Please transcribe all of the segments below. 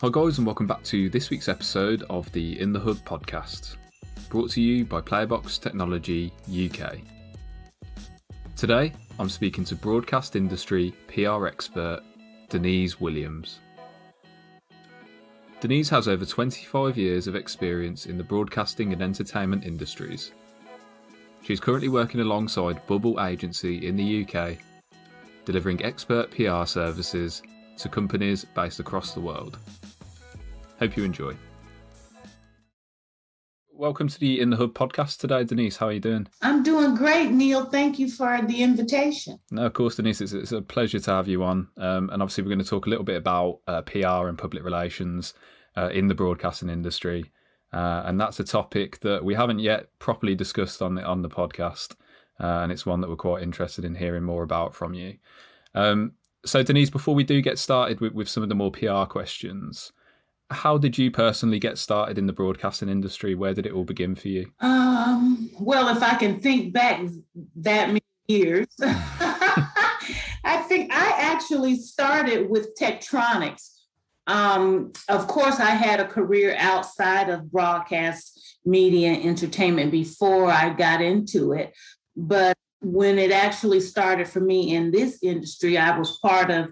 Hi guys, and welcome back to this week's episode of the In the Hub podcast, brought to you by Playbox Technology UK. Today, I'm speaking to broadcast industry PR expert Denise Williams. Denise has over 25 years of experience in the broadcasting and entertainment industries. She's currently working alongside Bubble Agency in the UK, delivering expert PR services to companies based across the world. Hope you enjoy. Welcome to the In the Hub podcast today, Denise. How are you doing? I'm doing great, Neil. Thank you for the invitation. No, of course, Denise. It's a pleasure to have you on. And obviously, we're going to talk a little bit about PR and public relations in the broadcasting industry. And that's a topic that we haven't yet properly discussed on the podcast. And it's one that we're quite interested in hearing more about from you. So, Denise, before we do get started with some of the more PR questions, how did you personally get started in the broadcasting industry? Where did it all begin for you? Well, if I can think back that many years, I think I actually started with Tektronix. Of course, I had a career outside of broadcast media and entertainment before I got into it. But when it actually started for me in this industry, I was part of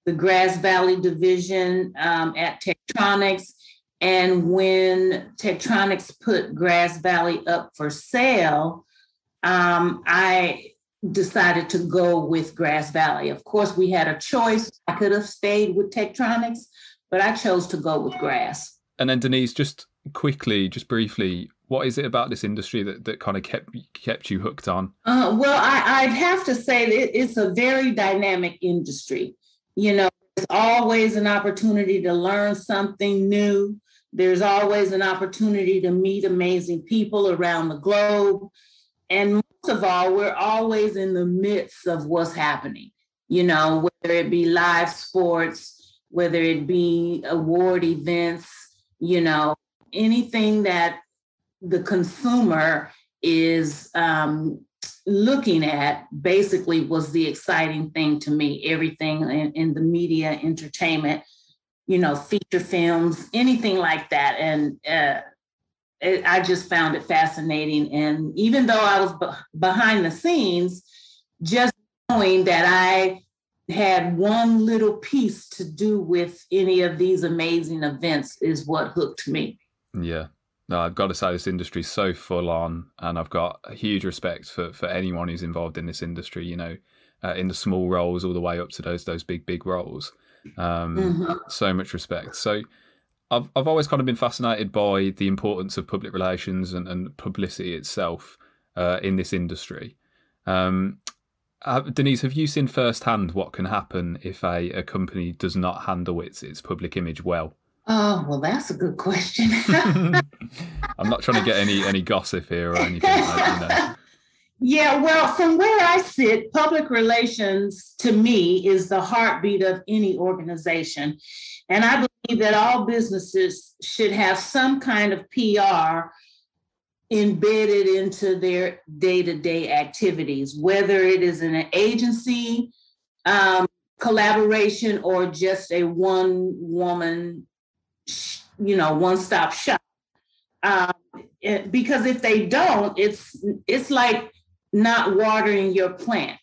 the Grass Valley division at Tektronix. And when Tektronix put Grass Valley up for sale, I decided to go with Grass Valley. Of course, we had a choice. I could have stayed with Tektronix, but I chose to go with Grass. And then, Denise, just briefly, what is it about this industry that kind of kept you hooked on? Well, I'd have to say that it's a very dynamic industry. You know, there's always an opportunity to learn something new. There's always an opportunity to meet amazing people around the globe. And most of all, we're always in the midst of what's happening, you know, whether it be live sports, whether it be award events, you know, anything that the consumer is looking at basically was the exciting thing to me. Everything in the media, entertainment, you know, feature films, anything like that. And I just found it fascinating. And even though I was behind the scenes, just knowing that I had one little piece to do with any of these amazing events is what hooked me. Yeah. No, I've got to say this industry is so full on, and I've got a huge respect for anyone who's involved in this industry, you know, in the small roles all the way up to those big roles. So much respect. So I've always kind of been fascinated by the importance of public relations and publicity itself in this industry. Denise, have you seen firsthand what can happen if a company does not handle its public image well? Oh, well, that's a good question. I'm not trying to get any gossip here or anything like that, you know. Yeah, well, from where I sit, public relations to me is the heartbeat of any organization. And I believe that all businesses should have some kind of PR embedded into their day-to-day activities, whether it is an agency collaboration or just a one-woman, you know, one-stop shop. Because if they don't, it's like not watering your plant.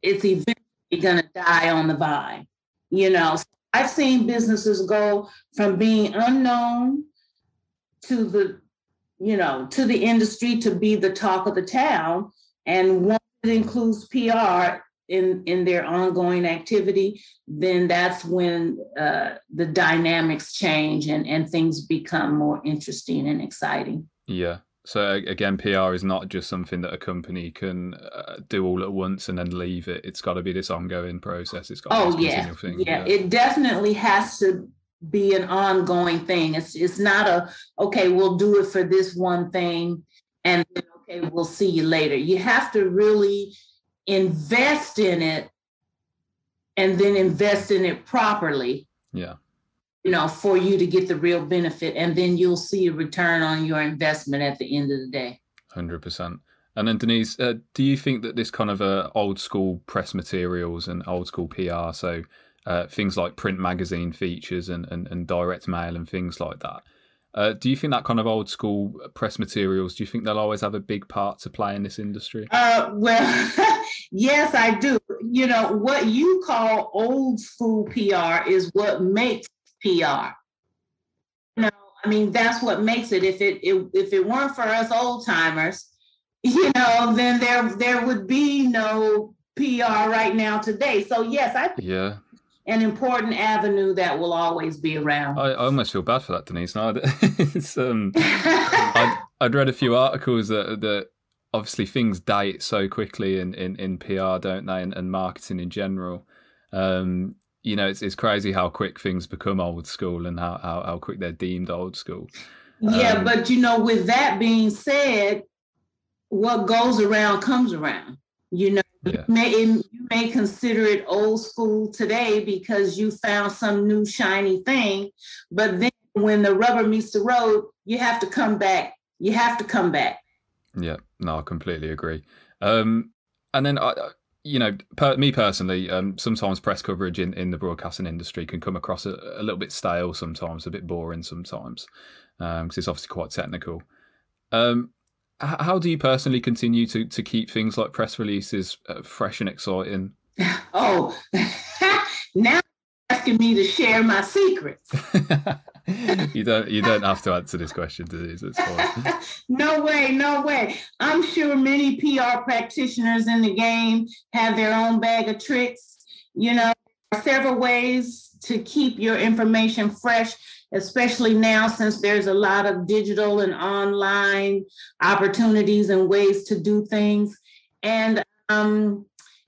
It's eventually going to die on the vine. You know, so I've seen businesses go from being unknown to the industry to be the talk of the town. And once it includes PR in their ongoing activity, then that's when the dynamics change and things become more interesting and exciting. Yeah. So again, PR is not just something that a company can do all at once and then leave it. It's got to be this ongoing process. It's got to be this continual thing. Yeah, it definitely has to be an ongoing thing. It's not okay, we'll do it for this one thing and then, okay, we'll see you later. You have to really invest in it and then invest in it properly. Yeah. You know, for you to get the real benefit, and then you'll see a return on your investment at the end of the day. 100%. And then Denise, do you think that this kind of old school press materials and old school PR, so things like print magazine features and direct mail and things like that. Do you think that kind of old school press materials, do you think they'll always have a big part to play in this industry? Well, yes, I do. You know, what you call old school PR is what makes PR. You know, I mean, that's what makes it. If it weren't for us old timers, you know, then there would be no PR right now today. So yes, I think an important avenue that will always be around. I almost feel bad for that, Denise. No, it's, I'd read a few articles that obviously things date so quickly in PR, don't they, and marketing in general. You know, it's crazy how quick things become old school and how quick they're deemed old school. Yeah, but you know, with that being said, what goes around comes around. You know, you may consider it old school today because you found some new shiny thing, but then when the rubber meets the road, you have to come back. You have to come back. Yeah, no, I completely agree. And then you know, me personally, sometimes press coverage in the broadcasting industry can come across a little bit stale sometimes, a bit boring sometimes, because it's obviously quite technical. How do you personally continue to keep things like press releases fresh and exciting? Oh, now you're asking me to share my secrets. You don't have to answer this question, Denise. It's fine. No way. I'm sure many PR practitioners in the game have their own bag of tricks. You know, there are several ways to keep your information fresh, especially now since there's a lot of digital and online opportunities and ways to do things. And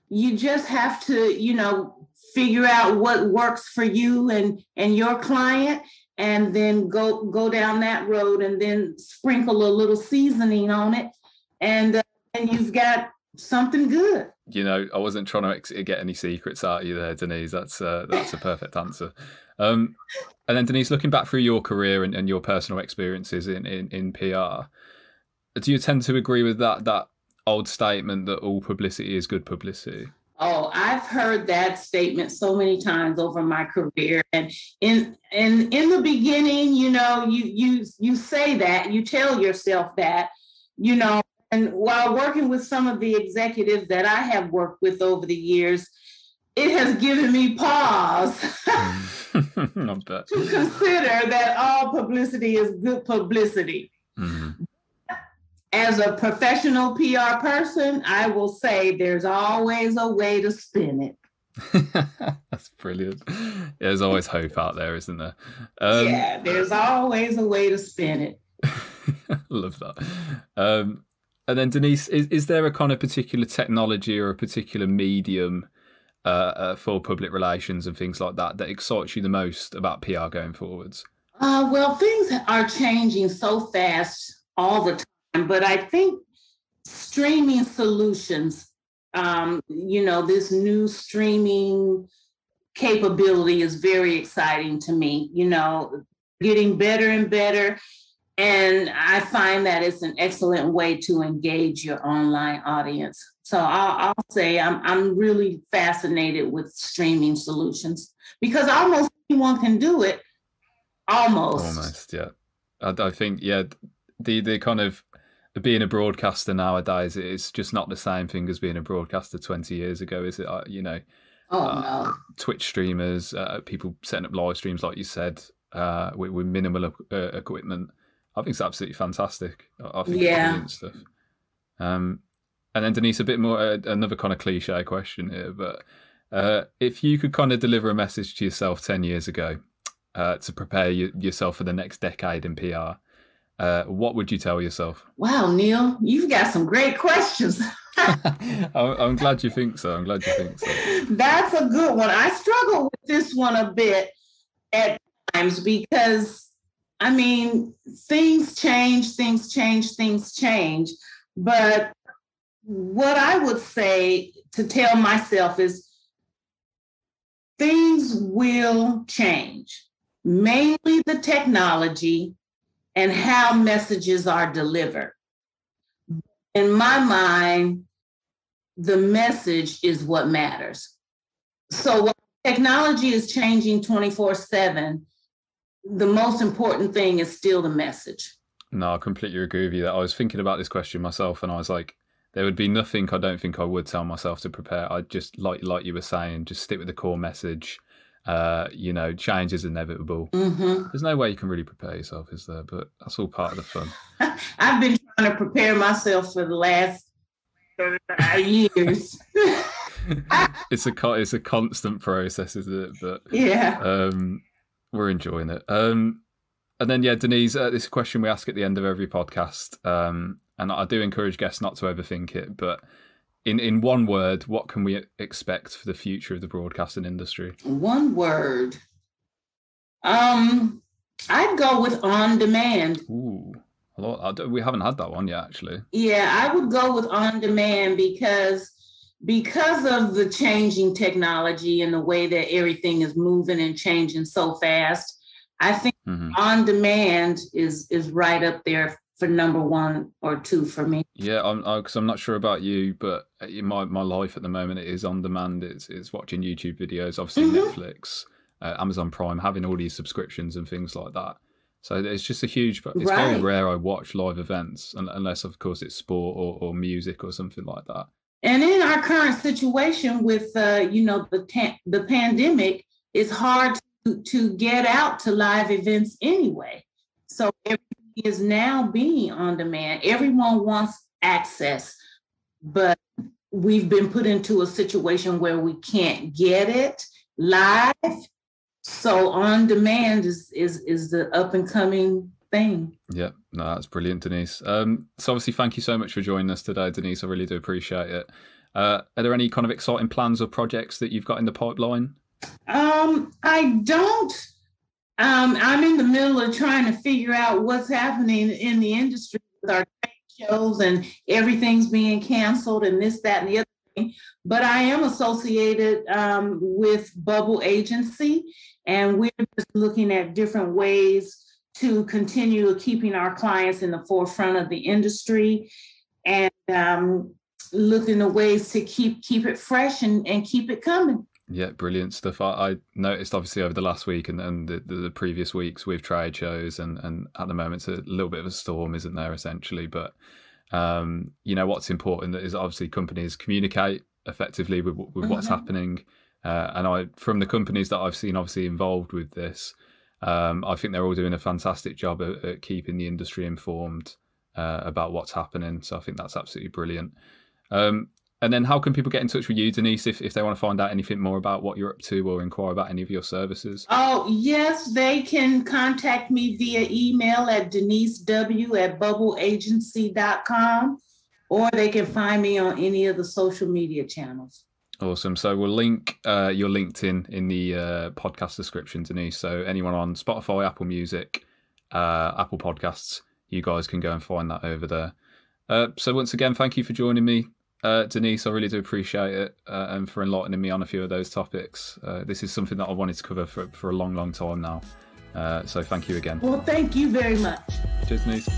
you just have to, you know, figure out what works for you and your client, and then go down that road and then sprinkle a little seasoning on it, and you've got something good. You know, I wasn't trying to get any secrets out of you there, Denise. That's a perfect answer. And then, Denise, looking back through your career and your personal experiences in PR, do you tend to agree with that old statement that all publicity is good publicity? Oh, I've heard that statement so many times over my career. And in the beginning, you know, you say that, you tell yourself that, you know, and while working with some of the executives that I have worked with over the years, it has given me pause to consider that all publicity is good publicity. Mm-hmm. As a professional PR person, I will say there's always a way to spin it. That's brilliant. Yeah, there's always hope out there, isn't there? Yeah, there's always a way to spin it. Love that. And then, Denise, is there a kind of particular technology or a particular medium for public relations and things like that excites you the most about PR going forwards? Well, things are changing so fast all the time. But I think streaming solutions, you know, this new streaming capability is very exciting to me, you know, getting better and better. And I find that it's an excellent way to engage your online audience. So I'll say I'm really fascinated with streaming solutions because almost anyone can do it. Almost, yeah. I think, yeah, the kind of being a broadcaster nowadays, it's just not the same thing as being a broadcaster 20 years ago, is it? You know, no. Twitch streamers, people setting up live streams, like you said, with minimal equipment. I think it's absolutely fantastic. I think it's brilliant stuff. And then, Denise, a bit more, another kind of cliche question here, but if you could kind of deliver a message to yourself 10 years ago to prepare yourself for the next decade in PR, what would you tell yourself? Wow, Neil, you've got some great questions. I'm glad you think so. That's a good one. I struggle with this one a bit at times because, I mean, things change. But what I would say to tell myself is things will change, mainly the technology and how messages are delivered. In my mind, the message is what matters. So what technology is changing 24/7. The most important thing is still the message. No, I completely agree with you. That I was thinking about this question myself, and I was like, there would be nothing I don't think I would tell myself to prepare. I'd just like you were saying, just stick with the core message. You know, change is inevitable. There's no way you can really prepare yourself, is there? But that's all part of the fun. I've been trying to prepare myself for the last 35 years. It's a constant process, isn't it? But yeah, we're enjoying it. And then, yeah, Denise, this is a question we ask at the end of every podcast. And I do encourage guests not to overthink it. But in one word, what can we expect for the future of the broadcasting industry? One word. I'd go with on demand. Ooh, we haven't had that one yet, actually. Yeah, I would go with on demand because of the changing technology and the way that everything is moving and changing so fast. I think on demand is right up there for number 1 or 2 for me. Yeah, because I'm not sure about you, but in my life at the moment, it is on demand. It's watching YouTube videos, obviously Netflix, Amazon Prime, having all these subscriptions and things like that. So it's just a huge, it's very rare I watch live events, unless of course it's sport or music or something like that. And in our current situation with, the pandemic, it's hard to get out to live events anyway. So everything is now being on demand. Everyone wants access, but we've been put into a situation where we can't get it live. So on demand is the up and coming thing. Yeah, no, that's brilliant, Denise. So obviously, thank you so much for joining us today, Denise. I really do appreciate it. Are there any kind of exciting plans or projects that you've got in the pipeline? I don't. I'm in the middle of trying to figure out what's happening in the industry with our trade shows, and everything's being canceled and this, that, and the other thing. But I am associated with Bubble Agency, and we're just looking at different ways to continue keeping our clients in the forefront of the industry, and looking at ways to keep it fresh and keep it coming. Yeah, brilliant stuff. I noticed obviously over the last week and the previous weeks with trade shows, and at the moment it's a little bit of a storm, isn't there, essentially? But what's important is obviously companies communicate effectively with what's happening. And from the companies that I've seen obviously involved with this, I think they're all doing a fantastic job at keeping the industry informed about what's happening. So I think that's absolutely brilliant. And then how can people get in touch with you, Denise, if they want to find out anything more about what you're up to or inquire about any of your services? Oh, yes, they can contact me via email at denisew@bubbleagency.com, or they can find me on any of the social media channels. Awesome. So we'll link your LinkedIn in the podcast description, Denise. So anyone on Spotify, Apple Music, Apple Podcasts, you guys can go and find that over there. So once again, thank you for joining me. Denise, I really do appreciate it, and for enlightening me on a few of those topics. This is something that I wanted to cover for a long, long time now. So thank you again. Well, thank you very much. Cheers, Denise.